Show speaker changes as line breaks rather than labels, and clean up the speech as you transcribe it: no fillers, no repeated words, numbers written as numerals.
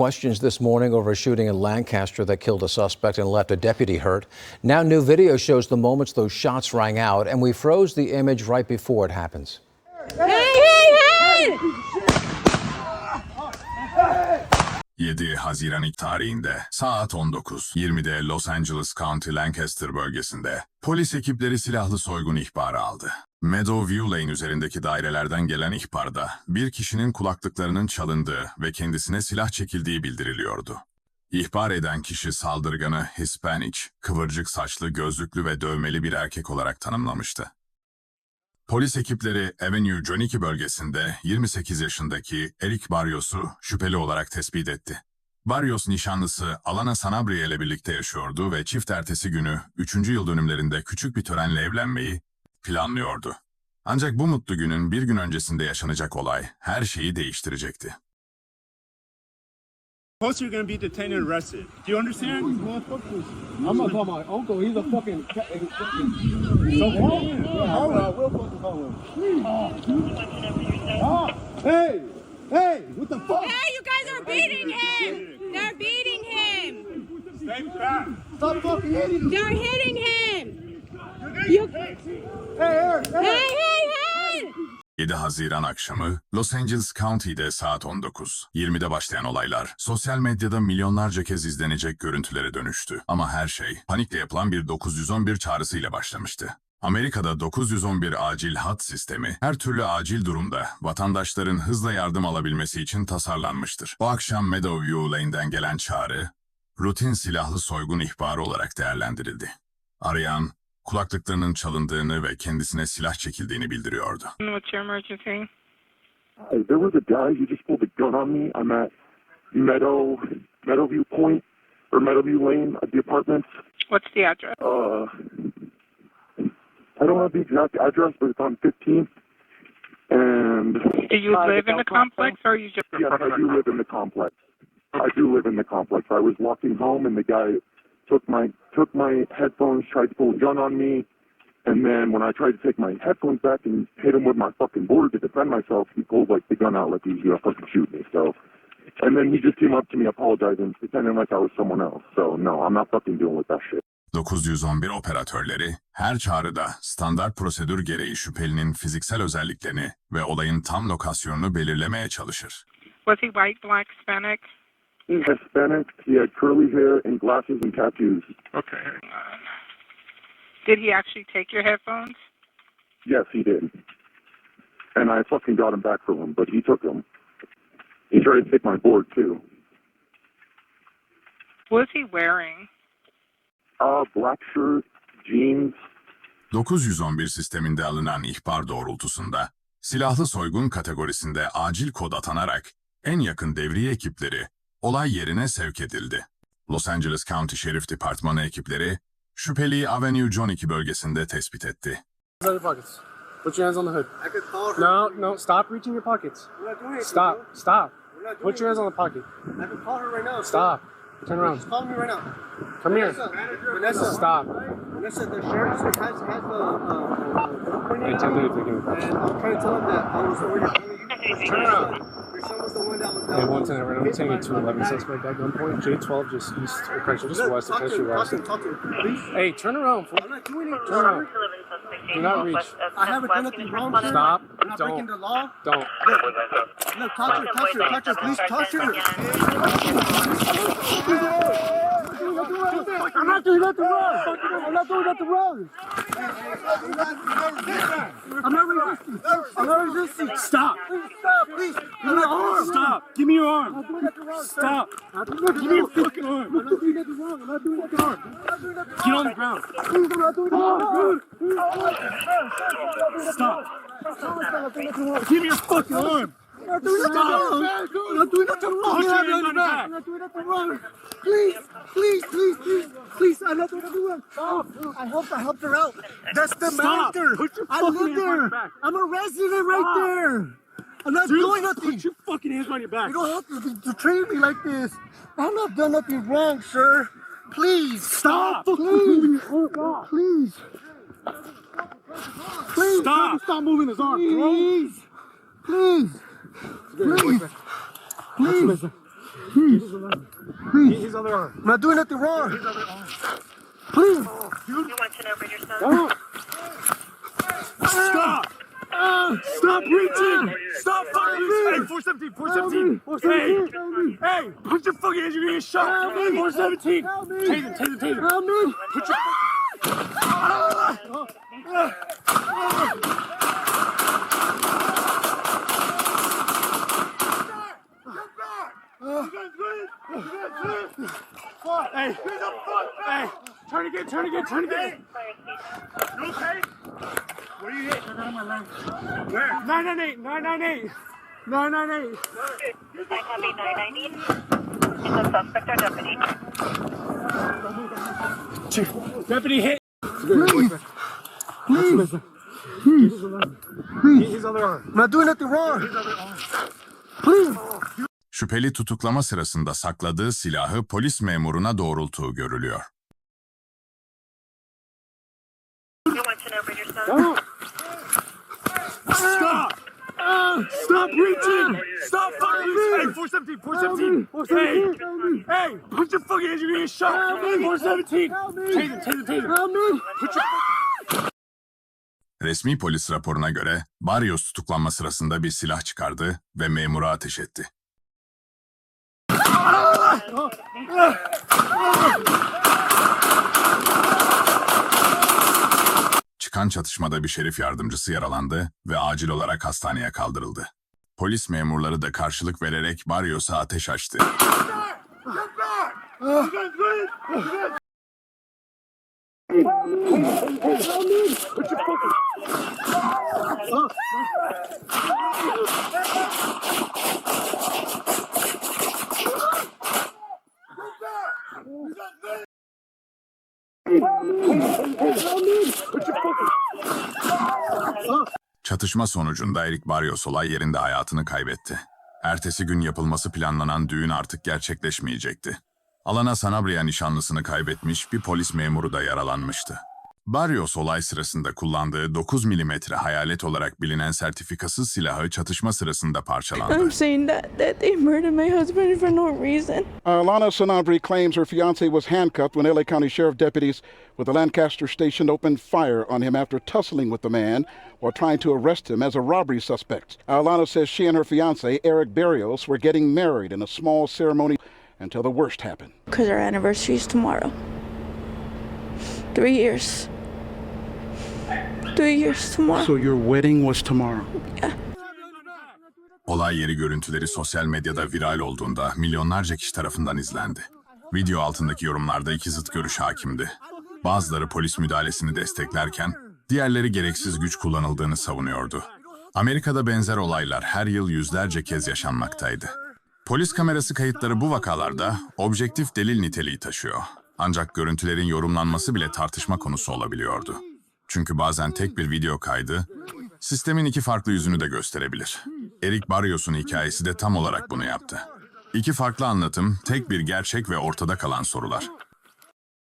Questions this morning over a shooting in Lancaster that killed a suspect and left a deputy hurt. Now new video shows the moments those shots rang out, and we froze the image right before it happens.
Hey, hey, hey!
7 Haziran tarihinde saat 19:20'de Los Angeles County Lancaster bölgesinde polis ekipleri silahlı soygun ihbarı aldı. Meadowview Lane üzerindeki dairelerden gelen ihbarda bir kişinin kulaklıklarının çalındığı ve kendisine silah çekildiği bildiriliyordu. İhbar eden kişi saldırganı Hispanic, kıvırcık saçlı, gözlüklü ve dövmeli bir erkek olarak tanımlamıştı. Polis ekipleri Avenue 12 bölgesinde 28 yaşındaki Eric Barrios'u şüpheli olarak tespit etti. Barrios nişanlısı Alana Sanabria ile birlikte yaşıyordu ve çift ertesi günü 3. yıl dönümlerinde küçük bir törenle evlenmeyi planlıyordu. Ancak bu mutlu günün bir gün öncesinde yaşanacak olay her şeyi değiştirecekti.
Plus, you're going to be detained and arrested. Do you understand? I'm going to call my uncle. He's a fucking... So call him. All right, we'll fucking call him. Hey! Hey! What the fuck?
Hey, you guys are beating him! They're beating him!
Stay back. Stop fucking hitting him.
They're hitting him! You...
Hey!
Hey, hey, hey!
7 Haziran akşamı Los Angeles County'de saat 19:20'de başlayan olaylar sosyal medyada milyonlarca kez izlenecek görüntülere dönüştü. Ama her şey panikle yapılan bir 911 çağrısıyla başlamıştı. Amerika'da 911 acil hat sistemi her türlü acil durumda vatandaşların hızla yardım alabilmesi için tasarlanmıştır. O akşam Meadowview Lane'den gelen çağrı rutin silahlı soygun ihbarı olarak değerlendirildi. Arayan kulaklıklarının çalındığını ve kendisine silah çekildiğini bildiriyordu.
What's your emergency?
Hey, there was a guy who just pulled a gun on me. I'm at Meadowview Point or Meadowview Lane at the apartments.
What's the address?
I don't have the exact address, but it's on 15th. And
Do you live in the complex or you just...
yes, I do live in the complex. I do live in the complex. I was walking home and the guy took my headphones, tried to pull a gun on me, and then when I tried to take my headphones back and hit him with my fucking board to defend myself, he pulled like the gun out like he was gonna fucking shoot me. So, and then he just came up to me apologizing, pretending like I was someone else. So no, I'm not fucking dealing with that shit.
911 operatörleri her çağrıda standart prosedür gereği şüphelinin fiziksel özelliklerini ve olayın tam lokasyonunu belirlemeye çalışır.
Was he white, black, Hispanic?
He's Hispanic. He had curly hair and glasses and tattoos.
Okay. Did he actually take your headphones?
Yes, he did. And I fucking got him back from him, but he took them. He tried to take my board too.
What was he wearing?
Black shirt, jeans.
911 sisteminde alınan ihbar doğrultusunda silahlı soygun kategorisinde acil kod atanarak en yakın devriye ekipleri olay yerine sevk edildi. Los Angeles County Şerif Departmanı ekipleri şüpheliyi Avenue 12 bölgesinde tespit etti.
Your pockets. Put your hands on the hood. No, stop reaching your pockets. Stop. Put your hands on the pocket.
I can call her right now.
Stop. Turn around.
Call me right now.
Come here.
Vanessa.
Stop.
Vanessa, the sheriff has the
Hey, tell me if they can.
and I'm trying to tell him that I was over here.
Turn around.
Your son was the one that was
Hey, 110, I'm taking a 211 suspect at gunpoint. J12 just east, or correction, just west of
Talk to
Country
him,
West.
talk to him, please.
Hey, turn around, fool.
I'm not doing it.
Turn around. Do not reach.
I haven't done nothing wrong. Sir.
Stop.
I'm not breaking the law.
Don't.
Look, talk to her, please, talk to her. I'm not doing nothing wrong. I'm not doing nothing wrong. I'm not resisting.
Stop.
Please. I'm not armed.
Stop. Give me your arm.
I'm not doing nothing wrong.
Stop.
Give me your fucking arm. I'm not doing nothing wrong. I'm not doing nothing wrong.
Get on the ground.
Please, I'm not doing nothing wrong.
Stop.
I'm not doing nothing wrong.
Give me your fucking arm.
I'm not doing nothing wrong. I'm not doing nothing wrong.
Put your hands on your back.
I'm not doing nothing wrong. Please, I'm not doing nothing wrong. Stop. I helped her out. That's the
Stop.
manager.
Put your
I
fucking
live
hands on your
there.
back.
I'm a resident right
Stop.
there. I'm not
Dude,
doing nothing.
Put your fucking hands on your back.
You don't have to treat me like this. I'm not done nothing wrong, sir. Please.
Stop.
Please. Please. Please.
Stop moving his arm.
Please. Please. Please. Please.
His other arm.
I'm not doing nothing wrong. Please.
You want to know where your son?
Stop! Stop reaching! Stop fucking reaching! Hey, 417, 417! Hey, put your fucking hands, you're gonna get shot! 417! Taser!
Help me.
Put your Hey, hey, turn again! You okay? Where you hit? Where? 998!
I have a 990. Is a suspect or deputy?
Deputy hit!
His other arm.
I'm not doing nothing wrong. Please.
Şüpheli tutuklama sırasında sakladığı silahı polis memuruna doğrulttuğu görülüyor.
You want to know where your son?
Stop! Stop reaching! Stop fucking reaching! Hey, 417! Hey, put your fucking hands, you're gonna get shot! 417! Taser!
Help me.
Put your
Resmi polis raporuna göre Barrios tutuklanma sırasında bir silah çıkardı ve memura ateş etti. Çıkan çatışmada bir şerif yardımcısı yaralandı ve acil olarak hastaneye kaldırıldı. Polis memurları da karşılık vererek Barrios'a ateş açtı. Çatışma sonucunda Eric Barrios olay yerinde hayatını kaybetti. Ertesi gün yapılması planlanan düğün artık gerçekleşmeyecekti. Alana Sanabria nişanlısını kaybetmiş bir polis memuru da yaralanmıştı. Barrios olay sırasında kullandığı 9 milimetre hayalet olarak bilinen sertifikasız silahı çatışma sırasında parçalandı.
I'm saying that they murdered my husband for no reason.
Alana Sanabria claims her fiancé was handcuffed when LA County Sheriff deputies with the Lancaster station opened fire on him after tussling with the man while trying to arrest him as a robbery suspect. Alana says she and her fiancé, Eric Barrios, were getting married in a small ceremony until the worst happened.
Because our anniversary is tomorrow. 3 years. 3 years tomorrow.
So your wedding was tomorrow?
Yeah.
Olay yeri görüntüleri sosyal medyada viral olduğunda milyonlarca kişi tarafından izlendi. Video altındaki yorumlarda iki zıt görüş hakimdi. Bazıları polis müdahalesini desteklerken, diğerleri gereksiz güç kullanıldığını savunuyordu. Amerika'da benzer olaylar her yıl yüzlerce kez yaşanmaktaydı. Polis kamerası kayıtları bu vakalarda objektif delil niteliği taşıyor. Ancak görüntülerin yorumlanması bile tartışma konusu olabiliyordu. Çünkü bazen tek bir video kaydı, sistemin iki farklı yüzünü de gösterebilir. Eric Barrios'un hikayesi de tam olarak bunu yaptı. İki farklı anlatım, tek bir gerçek ve ortada kalan sorular.